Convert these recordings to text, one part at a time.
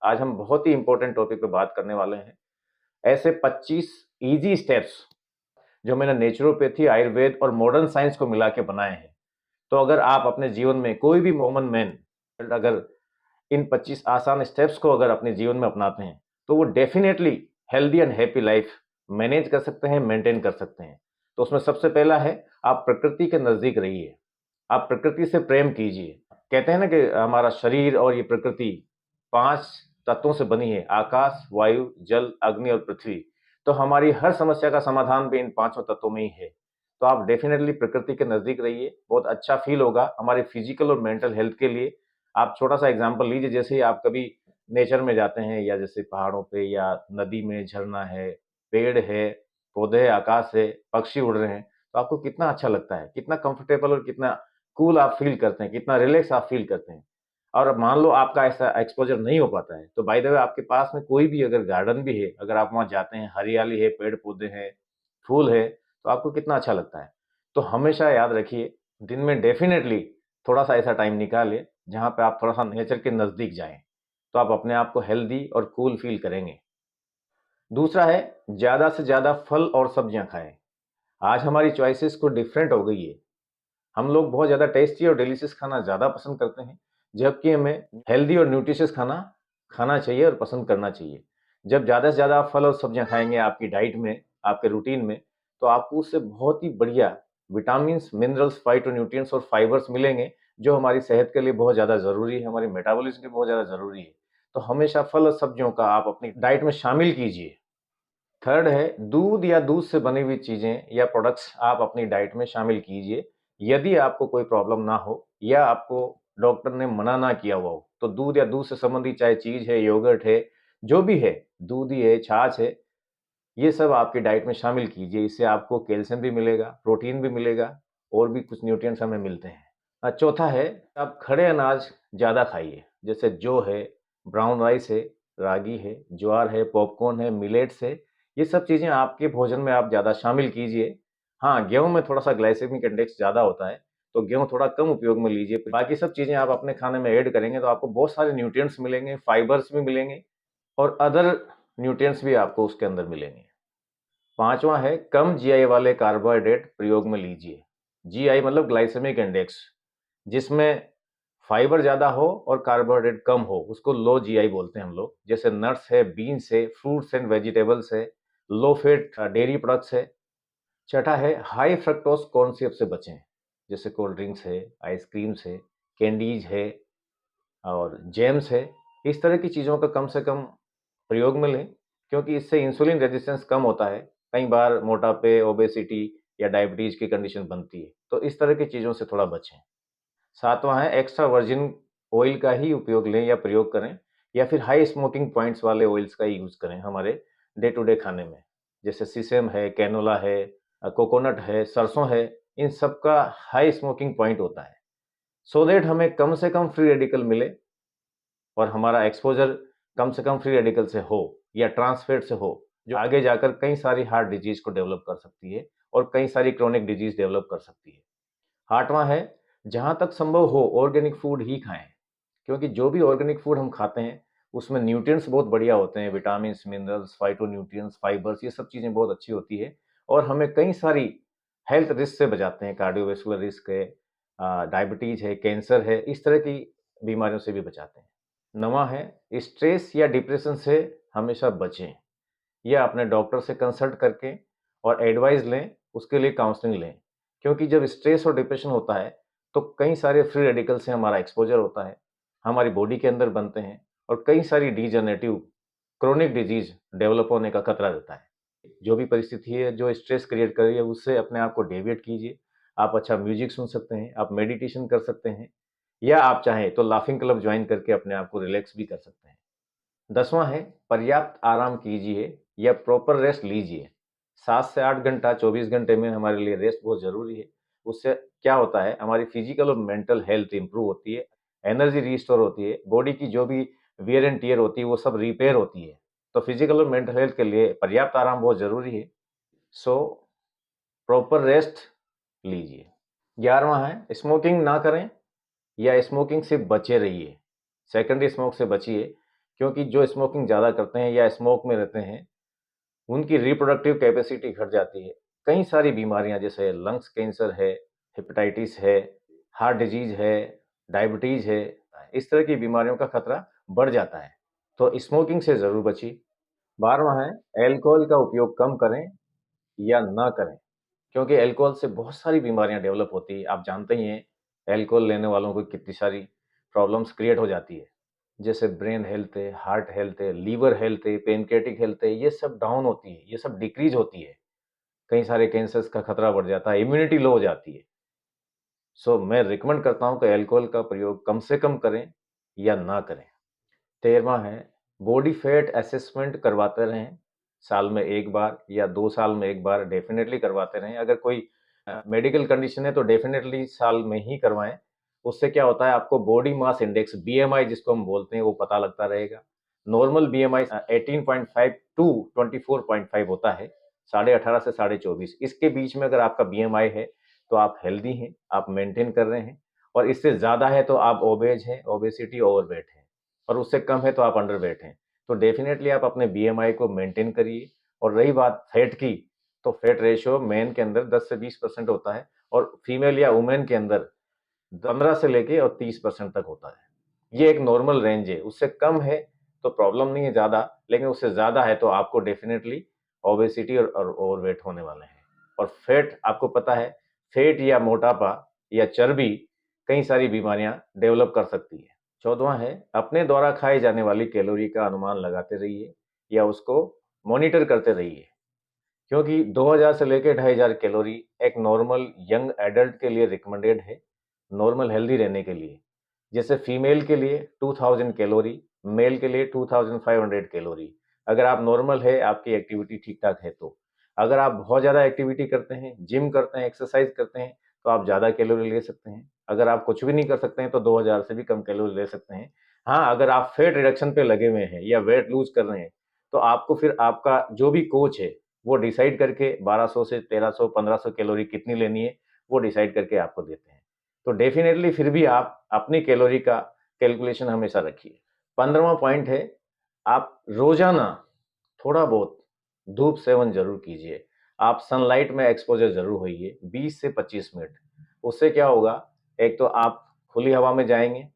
आज हम बहुत ही इंपॉर्टेंट टॉपिक पे बात करने वाले हैं। ऐसे 25 ईजी स्टेप्स जो मैंने नेचुरोपैथी, आयुर्वेद और मॉडर्न साइंस को मिला के बनाए हैं। तो अगर आप अपने जीवन में कोई भी कॉमन मैन अगर इन 25 आसान स्टेप्स को अगर अपने जीवन में अपनाते हैं, तो वो definitely healthy and happy life manage कर सकते हैं, मेंटेन कर सकते हैं। तो उसमें सबसे पहला है, आप प्रकृति के नज़दीक रहिए। आप प्रकृति से प्रेम कीजिए। कहते हैं ना कि हमारा शरीर और ये प्रकृति 5 तत्वों से बनी है, आकाश, वायु, जल, अग्नि और पृथ्वी। तो हमारी हर समस्या का समाधान भी इन पाँचों तत्वों में ही है। तो आप डेफिनेटली प्रकृति के नज़दीक रहिए, बहुत अच्छा फ़ील होगा हमारे फिज़िकल और मेंटल हेल्थ के लिए। आप छोटा-सा एग्ज़ाम्पल लीजिए, जैसे ही आप कभी नेचर में जाते हैं या जैसे पहाड़ों पे या नदी में झरना है, पेड़ है, पौधे हैं, आकाश है, पक्षी उड़ रहे हैं, तो आपको कितना अच्छा लगता है, कितना कंफर्टेबल और कितना कूल आप फ़ील करते हैं, कितना रिलैक्स आप फ़ील करते हैं। और अब मान लो आपका ऐसा एक्सपोज़र नहीं हो पाता है, तो बाय द वे आपके पास में कोई भी अगर गार्डन भी है, अगर आप वहाँ जाते हैं, हरियाली है, पेड़-पौधे हैं, फूल है, तो आपको कितना अच्छा लगता है। तो हमेशा याद रखिए, दिन में डेफ़िनेटली थोड़ा-सा ऐसा टाइम निकालिए, जहाँ पे आप थोड़ा-सा नेचर के नज़दीक जाएँ, तो आप अपने आप को हेल्दी और कूल फ़ील करेंगे। दूसरा है, ज़्यादा से ज़्यादा फल और सब्जियाँ खाएँ। आज हमारी चॉइसेस कुछ डिफरेंट हो गई है। हम लोग बहुत ज़्यादा टेस्टी और डिलीशियस खाना ज़्यादा पसंद करते हैं, जबकि हमें हेल्दी और न्यूट्रिशियस खाना खाना चाहिए और पसंद करना चाहिए। जब ज़्यादा से ज़्यादा आप फल और सब्जियाँ खाएँगे आपकी डाइट में, आपके रूटीन में, तो आपको उससे बहुत ही बढ़िया विटामिन्स, मिनरल्स, फाइटोन्यूट्रिएंट्स और फाइबर्स मिलेंगे, जो हमारी सेहत के लिए बहुत ज़्यादा ज़रूरी है, हमारे मेटाबॉलिज़्म के लिए बहुत ज़्यादा ज़रूरी है। तो हमेशा फल और सब्जियों का आप अपनी डाइट में शामिल कीजिए। थर्ड है, दूध या दूध से बनी हुई चीज़ें या प्रोडक्ट्स आप अपनी डाइट में शामिल कीजिए। यदि आपको कोई प्रॉब्लम ना हो या आपको डॉक्टर ने मना ना किया हुआ हो, तो दूध या दूध से संबंधित चाहे चीज़ है, योगर्ट है, जो भी है, दूध ही है, छाछ है, ये सब आपकी डाइट में शामिल कीजिए। इससे आपको कैल्शियम भी मिलेगा, प्रोटीन भी मिलेगा और भी कुछ न्यूट्रिएंट्स हमें मिलते हैं। चौथा है, आप खड़े अनाज ज़्यादा खाइए, जैसे जौ है, ब्राउन राइस है, रागी है, ज्वार है, पॉपकॉर्न है, मिलेट्स है, ये सब चीज़ें आपके भोजन में आप ज़्यादा शामिल कीजिए। हाँ, गेहूँ में थोड़ा-सा ग्लाइसेमिक इंडेक्स ज़्यादा होता है, तो गेहूँ थोड़ा कम उपयोग में लीजिए। बाकी सब चीज़ें आप अपने खाने में ऐड करेंगे, तो आपको बहुत सारे न्यूट्रिएंट्स मिलेंगे, फाइबर्स भी मिलेंगे और अदर न्यूट्रिएंट्स भी आपको उसके अंदर मिलेंगे। पाँचवाँ है, कम जीआई वाले कार्बोहाइड्रेट प्रयोग में लीजिए। जीआई मतलब ग्लाइसेमिक इंडेक्स, जिसमें फाइबर ज़्यादा हो और कार्बोहाइड्रेट कम हो, उसको लो जीआई बोलते हैं हम लोग। जैसे नट्स है, बीन्स है, फ्रूट्स एंड वेजिटेबल्स है, लो फैट डेयरी प्रोडक्ट्स है। छठा है, हाई फ्रक्टोज कॉर्न सिरप से बचें, जैसे कोल्ड ड्रिंक्स है, आइसक्रीम्स है, कैंडीज है और जैम्स है। इस तरह की चीज़ों का कम से कम प्रयोग में लें, क्योंकि इससे इंसुलिन रेजिस्टेंस कम होता है। कई बार मोटापे, ओबेसिटी या डायबिटीज़ की कंडीशन बनती है, तो इस तरह की चीज़ों से थोड़ा बचें। सातवां है, एक्स्ट्रा वर्जिन ऑयल का ही उपयोग लें या प्रयोग करें, या फिर हाई स्मोकिंग पॉइंट्स वाले ऑयल्स का ही यूज़ करें हमारे डे टू डे खाने में। जैसे सीसम है, कैनोला है, कोकोनट है, सरसों है, इन सब का हाई स्मोकिंग पॉइंट होता है। सो दैट हमें कम से कम फ्री रेडिकल मिले और हमारा एक्सपोज़र कम से कम फ्री रेडिकल से हो या ट्रांस फैट से हो, जो आगे जाकर कई सारी हार्ट डिजीज़ को डेवलप कर सकती है और कई सारी क्रोनिक डिजीज़ डेवलप कर सकती है। 8वां है, जहाँ तक संभव हो ऑर्गेनिक फूड ही खाएँ, क्योंकि जो भी ऑर्गेनिक फूड हम खाते हैं, उसमें न्यूट्रिएंट्स बहुत बढ़िया होते हैं, विटामिन्स, मिनरल्स, फाइटोन्यूट्रिएंट्स, फाइबर्स, ये सब चीज़ें बहुत अच्छी होती है और हमें कई सारी हेल्थ रिस्क से बचाते हैं, कार्डियोवैस्कुलर रिस्क है, डायबिटीज़ है, कैंसर है, इस तरह की बीमारियों से भी बचाते हैं। 9वां है, स्ट्रेस या डिप्रेशन से हमेशा बचें या अपने डॉक्टर से कंसल्ट करके और एडवाइस लें, उसके लिए काउंसलिंग लें। क्योंकि जब स्ट्रेस और डिप्रेशन होता है, तो कई सारे फ्री रेडिकल से हमारा एक्सपोज़र होता है, हमारी बॉडी के अंदर बनते हैं और कई सारी डिजेनरेटिव क्रोनिक डिजीज़ डेवलप होने का खतरा रहता है। जो भी परिस्थिति है, जो स्ट्रेस क्रिएट कर रही है, उससे अपने आप को डेविएट कीजिए। आप अच्छा म्यूज़िक सुन सकते हैं, आप मेडिटेशन कर सकते हैं या आप चाहें तो लाफिंग क्लब जॉइन करके अपने आप को रिलैक्स भी कर सकते हैं। 10वां है, पर्याप्त आराम कीजिए या प्रॉपर रेस्ट लीजिए। 7 से 8 घंटा 24 घंटे में हमारे लिए रेस्ट बहुत ज़रूरी है। उससे क्या होता है, हमारी फिज़िकल और मेंटल हेल्थ इम्प्रूव होती है, एनर्जी रिस्टोर होती है, बॉडी की जो भी वियर एंड टियर होती है, वो सब रिपेयर होती है। तो फिज़िकल और मेंटल हेल्थ के लिए पर्याप्त आराम बहुत ज़रूरी है। सो प्रॉपर रेस्ट लीजिए। 11वां है, स्मोकिंग ना करें या स्मोकिंग से बचे रहिए। सेकेंडरी स्मोक से बचिए, क्योंकि जो स्मोकिंग ज़्यादा करते हैं या स्मोक में रहते हैं, उनकी रिप्रोडक्टिव कैपेसिटी घट जाती है। कई सारी बीमारियां जैसे लंग्स कैंसर है, हेपेटाइटिस है, हार्ट डिजीज है, डायबिटीज है, इस तरह की बीमारियों का खतरा बढ़ जाता है। तो स्मोकिंग से ज़रूर बचिए। 12वां है, अल्कोहल का उपयोग कम करें या ना करें, क्योंकि अल्कोहल से बहुत सारी बीमारियां डेवलप होती है। आप जानते ही हैं, अल्कोहल लेने वालों को कितनी सारी प्रॉब्लम्स क्रिएट हो जाती है। जैसे ब्रेन हेल्थ है, हार्ट हेल्थ है, लीवर हेल्थ है, पेनक्रियाटिक हेल्थ है, ये सब डाउन होती है, ये सब डिक्रीज होती है। कई सारे कैंसर्स का खतरा बढ़ जाता है, इम्यूनिटी लो हो जाती है। सो मैं रिकमेंड करता हूं कि अल्कोहल का प्रयोग कम से कम करें या ना करें। 13वां है, बॉडी फैट असेसमेंट करवाते रहें। साल में 1 बार या 2 साल में 1 बार डेफिनेटली करवाते रहें। अगर कोई मेडिकल कंडीशन है तो डेफिनेटली साल में ही करवाएं। उससे क्या होता है, आपको बॉडी मास इंडेक्स बीएमआई जिसको हम बोलते हैं वो पता लगता रहेगा। नॉर्मल बीएमआई 18.5 टू 24.5 होता है, 18.5 से 24.5। इसके बीच में अगर आपका बीएमआई है तो आप हेल्दी हैं, आप मेंटेन कर रहे हैं। और इससे ज़्यादा है तो आप ओबेज हैं, ओबेसिटी, ओवरवेट हैं। और उससे कम है तो आप अंडरवेट हैं। तो डेफिनेटली आप अपने बीएमआई को मेंटेन करिए। और रही बात फैट की, तो फैट रेशियो मेन के अंदर 10 से 20% होता है और फीमेल या वुमेन के अंदर 15 से लेके और 30% तक होता है। ये एक नॉर्मल रेंज है। उससे कम है तो प्रॉब्लम नहीं है ज़्यादा, लेकिन उससे ज़्यादा है तो आपको डेफिनेटली ओबेसिटी और ओवरवेट होने वाले हैं। और फैट, आपको पता है, फैट या मोटापा या चर्बी कई सारी बीमारियां डेवलप कर सकती है। 14वां है, अपने द्वारा खाई जाने वाली कैलोरी का अनुमान लगाते रहिए या उसको मॉनिटर करते रहिए। क्योंकि 2000 से लेकर 2500 कैलोरी एक नॉर्मल यंग एडल्ट के लिए रिकमेंडेड है, नॉर्मल हेल्दी रहने के लिए। जैसे फीमेल के लिए 2000 कैलोरी, मेल के लिए 2500 कैलोरी। अगर आप नॉर्मल है, आपकी एक्टिविटी ठीक ठाक है तो। अगर आप बहुत ज़्यादा एक्टिविटी करते हैं, जिम करते हैं, एक्सरसाइज करते हैं, तो आप ज़्यादा कैलोरी ले सकते हैं। अगर आप कुछ भी नहीं कर सकते हैं तो 2000 से भी कम कैलोरी ले सकते हैं। हाँ, अगर आप फैट रिडक्शन पे लगे हुए हैं या वेट लूज कर रहे हैं, तो आपको फिर आपका जो भी कोच है वो डिसाइड करके 1200 से 1300 1500 कैलोरी कितनी लेनी है, वो डिसाइड करके आपको देते हैं। तो डेफिनेटली फिर भी आप अपनी कैलोरी का कैलकुलेशन हमेशा रखिए। 15वां पॉइंट है, आप रोजाना थोड़ा बहुत धूप सेवन जरूर कीजिए। आप सनलाइट में एक्सपोजर जरूर होइए 20 से 25 मिनट। उससे क्या होगा, एक तो आप खुली हवा में जाएंगे,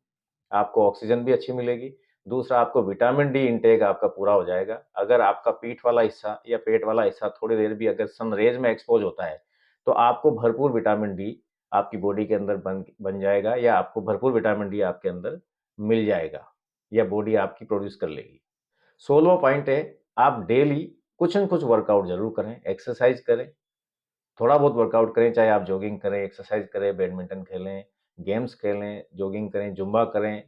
आपको ऑक्सीजन भी अच्छी मिलेगी। दूसरा, आपको विटामिन डी इंटेक आपका पूरा हो जाएगा। अगर आपका पीठ वाला हिस्सा या पेट वाला हिस्सा थोड़ी देर भी अगर सन रेज में एक्सपोज होता है, तो आपको भरपूर विटामिन डी आपकी बॉडी के अंदर बन बन जाएगा, या आपको भरपूर विटामिन डी आपके अंदर मिल जाएगा, या बॉडी आपकी प्रोड्यूस कर लेगी। 16वां पॉइंट है, आप डेली कुछ न कुछ वर्कआउट जरूर करें, एक्सरसाइज करें। थोड़ा बहुत वर्कआउट करें, चाहे आप जॉगिंग करें, एक्सरसाइज करें, बैडमिंटन खेलें, गेम्स खेलें, जॉगिंग करें, जुम्बा करें,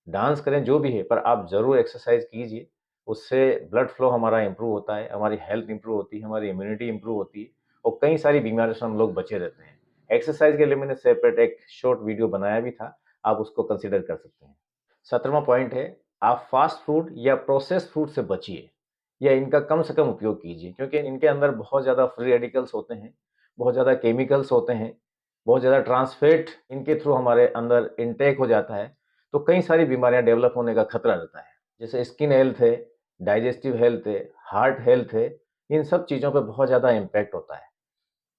डांस करें, जो भी है, पर आप ज़रूर एक्सरसाइज कीजिए। उससे ब्लड फ्लो हमारा इंप्रूव होता है, हमारी हेल्थ इंप्रूव होती है, हमारी इम्यूनिटी इंप्रूव होती है और कई सारी बीमारियों से हम लोग बचे रहते हैं। एक्सरसाइज के लिए मैंने सेपरेट एक शॉर्ट वीडियो बनाया भी था, आप उसको कंसिडर कर सकते हैं। 17वां पॉइंट है, आप फास्ट फूड या प्रोसेस्ड फूड से बचिए या इनका कम से कम उपयोग कीजिए, क्योंकि इनके अंदर बहुत ज़्यादा फ्री रेडिकल्स होते हैं, बहुत ज़्यादा केमिकल्स होते हैं, बहुत ज़्यादा ट्रांसफैट इनके थ्रू हमारे अंदर इनटेक हो जाता है। तो कई सारी बीमारियां डेवलप होने का खतरा रहता है। जैसे स्किन हेल्थ है, डाइजेस्टिव हेल्थ है, हार्ट हेल्थ है, इन सब चीज़ों पे बहुत ज़्यादा इम्पैक्ट होता है।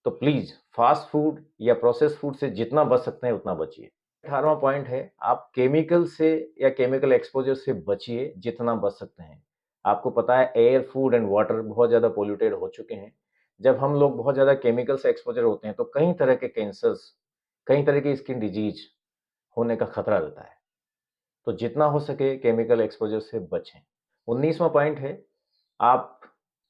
तो प्लीज़ फास्ट फूड या प्रोसेस्ड फूड से जितना बच सकते हैं उतना बचिए। 18वां पॉइंट है, आप केमिकल से या केमिकल एक्सपोज़र से बचिए जितना बच सकते हैं। आपको पता है, एयर, फूड एंड वाटर बहुत ज़्यादा पॉल्यूटेड हो चुके हैं। जब हम लोग बहुत ज़्यादा केमिकल से एक्सपोज़र होते हैं तो कई तरह के कैंसर्स, कई तरह की स्किन डिजीज़ होने का खतरा रहता है। तो जितना हो सके केमिकल एक्सपोज़र से बचें। 19वां पॉइंट है, आप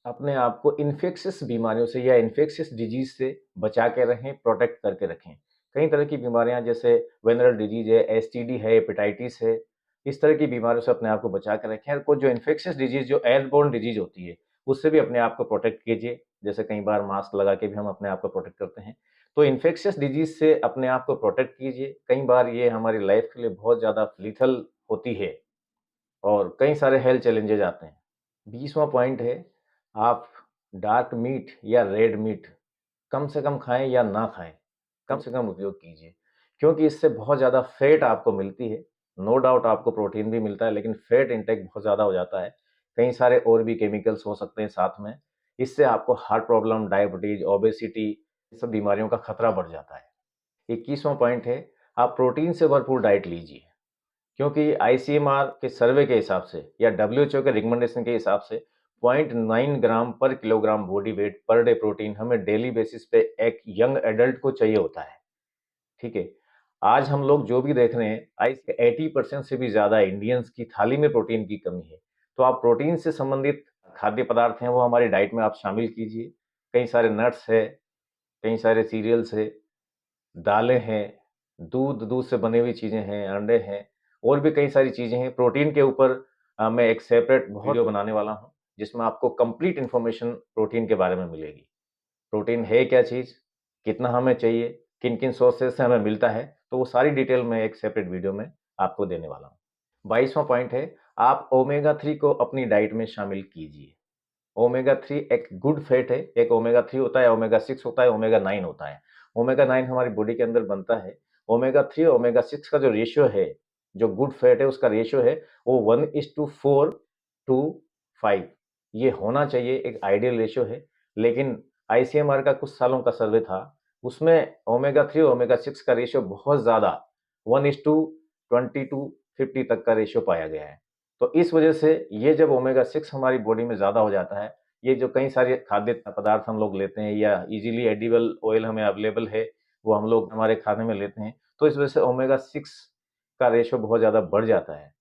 अपने आप को इन्फेक्शियस बीमारियों से या इन्फेक्शियस डिजीज़ से बचा के रहें, प्रोटेक्ट करके रखें। कई तरह की बीमारियाँ जैसे वेनरल डिजीज़ है, एसटीडी है, हेपेटाइटिस है, इस तरह की बीमारियों से अपने आप को बचा के रखें। और कुछ जो इन्फेक्शियस डिजीज़, जो एयरबोर्न डिजीज़ होती है, उससे भी अपने आप को प्रोटेक्ट कीजिए। जैसे कई बार मास्क लगा के भी हम अपने आप को प्रोटेक्ट करते हैं। तो इन्फेक्शियस डिजीज़ से अपने आप को प्रोटेक्ट कीजिए। कई बार ये हमारी लाइफ़ के लिए बहुत ज़्यादा लीथल होती है और कई सारे हेल्थ चैलेंजेज़ आते हैं। 20वां पॉइंट है, आप डार्क मीट या रेड मीट कम से कम खाएँ या ना खाएँ, कम से कम उपयोग कीजिए, क्योंकि इससे बहुत ज़्यादा फैट आपको मिलती है नो डाउट आपको प्रोटीन भी मिलता है, लेकिन फैट इंटेक बहुत ज़्यादा हो जाता है। कई सारे और भी केमिकल्स हो सकते हैं साथ में। इससे आपको हार्ट प्रॉब्लम, डायबिटीज, ओबेसिटी, ये सब बीमारियों का खतरा बढ़ जाता है। 21वां पॉइंट है, आप प्रोटीन से भरपूर डाइट लीजिए, क्योंकि आईसीएमआर के सर्वे के हिसाब से या डब्ल्यूएचओ के रिकमेंडेशन के हिसाब से 0.9 ग्राम पर kilogram body weight per day protein हमें डेली बेसिस पे एक यंग एडल्ट को चाहिए होता है। ठीक है, आज हम लोग जो भी देख रहे हैं, आई 80% से भी ज़्यादा इंडियंस की थाली में प्रोटीन की कमी है। तो आप प्रोटीन से संबंधित खाद्य पदार्थ हैं वो हमारी डाइट में आप शामिल कीजिए। कई सारे नट्स है, कई सारे सीरियल्स है, दालें हैं, दूध से बनी हुई चीज़ें हैं, अंडे हैं, और भी कई सारी चीज़ें हैं। प्रोटीन के ऊपर मैं एक सेपरेट वीडियो बनाने वाला हूँ, जिसमें आपको कंप्लीट इन्फॉर्मेशन प्रोटीन के बारे में मिलेगी। प्रोटीन है क्या चीज़, कितना हमें चाहिए, किन-किन सोर्सेज़ से हमें मिलता है, तो वो सारी डिटेल मैं एक सेपरेट वीडियो में आपको देने वाला हूँ। 22वां पॉइंट है, आप ओमेगा 3 को अपनी डाइट में शामिल कीजिए। ओमेगा 3 एक गुड फैट है, एक ओमेगा 3 होता है, ओमेगा 6 होता है, ओमेगा 9 होता है। ओमेगा 9 हमारी बॉडी के अंदर बनता है। ओमेगा 3 और ओमेगा 6 का जो रेशियो है, जो गुड फैट है उसका रेशियो है, वो 1:4 टू 5 ये होना चाहिए, एक आइडियल रेशियो है। लेकिन आईसीएमआर का कुछ सालों का सर्वे था, उसमें ओमेगा 3 और ओमेगा 6 का रेशियो बहुत ज़्यादा 1:20 टू 50 तक का रेशियो पाया गया है। तो इस वजह से ये जब ओमेगा 6 हमारी बॉडी में ज़्यादा हो जाता है, ये जो कई सारे खाद्य पदार्थ हम लोग लेते हैं या इज़िली एडिबल ऑयल हमें अवेलेबल है, वो हम लोग हमारे खाने में लेते हैं, तो इस वजह से ओमेगा 6 का रेशियो बहुत ज़्यादा बढ़ जाता है।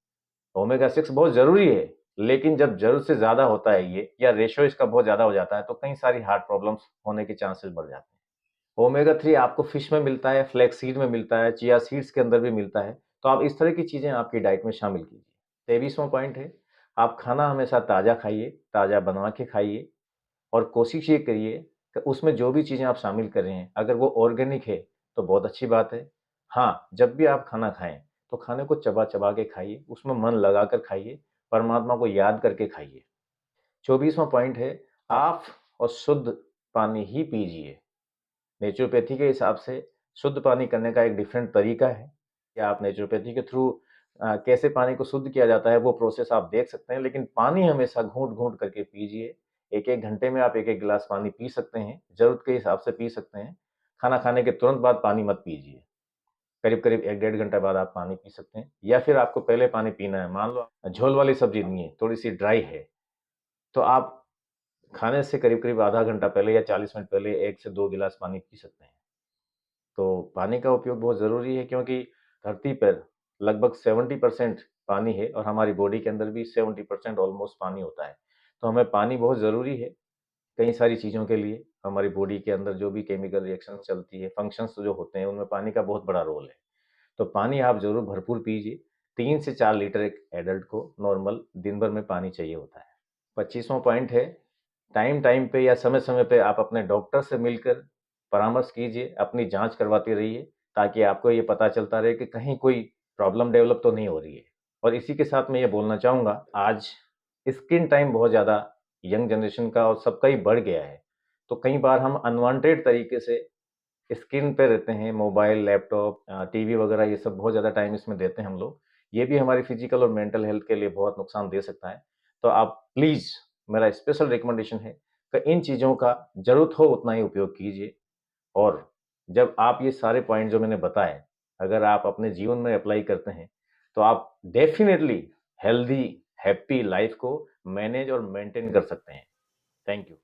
ओमेगा 6 बहुत ज़रूरी है, लेकिन जब ज़रूरत से ज़्यादा होता है ये या रेशियो इसका बहुत ज़्यादा हो जाता है, तो कई सारी हार्ट प्रॉब्लम्स होने के चांसेस बढ़ जाते हैं। ओमेगा 3 आपको फिश में मिलता है, फ्लैक्स सीड में मिलता है, चिया सीड्स के अंदर भी मिलता है, तो आप इस तरह की चीज़ें आपकी डाइट में शामिल कीजिए। 23वां पॉइंट है, आप खाना हमेशा ताज़ा खाइए, ताज़ा बना के खाइए, और कोशिश ये करिए कि उसमें जो भी चीज़ें आप शामिल कर रहे हैं, अगर वो ऑर्गेनिक है, तो बहुत अच्छी बात है। हाँ, जब भी आप खाना खाएँ, तो खाने को चबा-चबा के खाइए, उसमें मन लगाकर खाइए, परमात्मा को याद करके खाइए। 24वां पॉइंट है, साफ और शुद्ध पानी ही पीजिए। नेचुरोपैथी के हिसाब से शुद्ध पानी करने का एक डिफरेंट तरीका है, या आप नेचुरोपैथी के थ्रू कैसे पानी को शुद्ध किया जाता है वो प्रोसेस आप देख सकते हैं, लेकिन पानी हमेशा घूँट-घूँट करके पीजिए। 1-1 घंटे में आप 1-1 गिलास पानी पी सकते हैं, ज़रूरत के हिसाब से पी सकते हैं। खाना खाने के तुरंत बाद पानी मत पीजिए। करीब-करीब 1 डेढ़ घंटे बाद आप पानी पी सकते हैं, या फिर आपको पहले पानी पीना है, मान लो झोल वाली सब्ज़ी नहीं है, थोड़ी-सी ड्राई है, तो आप खाने से करीब-करीब आधा घंटा पहले या 40 मिनट पहले 1 से 2 गिलास पानी पी सकते हैं। तो पानी का उपयोग बहुत ज़रूरी है, क्योंकि धरती पर लगभग 70% पानी है और हमारी बॉडी के अंदर भी 70% ऑलमोस्ट पानी होता है। तो हमें पानी बहुत ज़रूरी है कई सारी चीज़ों के लिए। हमारी बॉडी के अंदर जो भी केमिकल रिएक्शन चलती है, फंक्शंस जो होते हैं, उनमें पानी का बहुत बड़ा रोल है। तो पानी आप ज़रूर भरपूर पीजिए। 3 से 4 लीटर एक एडल्ट को नॉर्मल दिन भर में पानी चाहिए होता है। 25वां पॉइंट है, टाइम-टाइम पे या समय-समय पे आप अपने डॉक्टर से मिलकर परामर्श कीजिए, अपनी जाँच करवाते रहिए, ताकि आपको ये पता चलता रहे कि कहीं कोई प्रॉब्लम डेवलप तो नहीं हो रही है। और इसी के साथ मैं ये बोलना चाहूँगा, आज स्क्रीन टाइम बहुत ज़्यादा यंग जनरेशन का और सबका ही बढ़ गया है। तो कई बार हम अनवांटेड तरीके से स्क्रीन पे रहते हैं, मोबाइल, लैपटॉप, टीवी वगैरह, ये सब बहुत ज़्यादा टाइम इसमें देते हैं हम लोग। ये भी हमारी फिज़िकल और मेंटल हेल्थ के लिए बहुत नुकसान दे सकता है। तो आप प्लीज़, मेरा स्पेशल रिकमेंडेशन है कि इन चीज़ों का ज़रूरत हो उतना ही उपयोग कीजिए, और जब आप ये सारे पॉइंट जो मैंने बताए, अगर आप अपने जीवन में अप्लाई करते हैं, तो आप डेफ़िनिटली हेल्दी, हैप्पी लाइफ़ को मैनेज और मेंटेन कर सकते हैं। Thank you.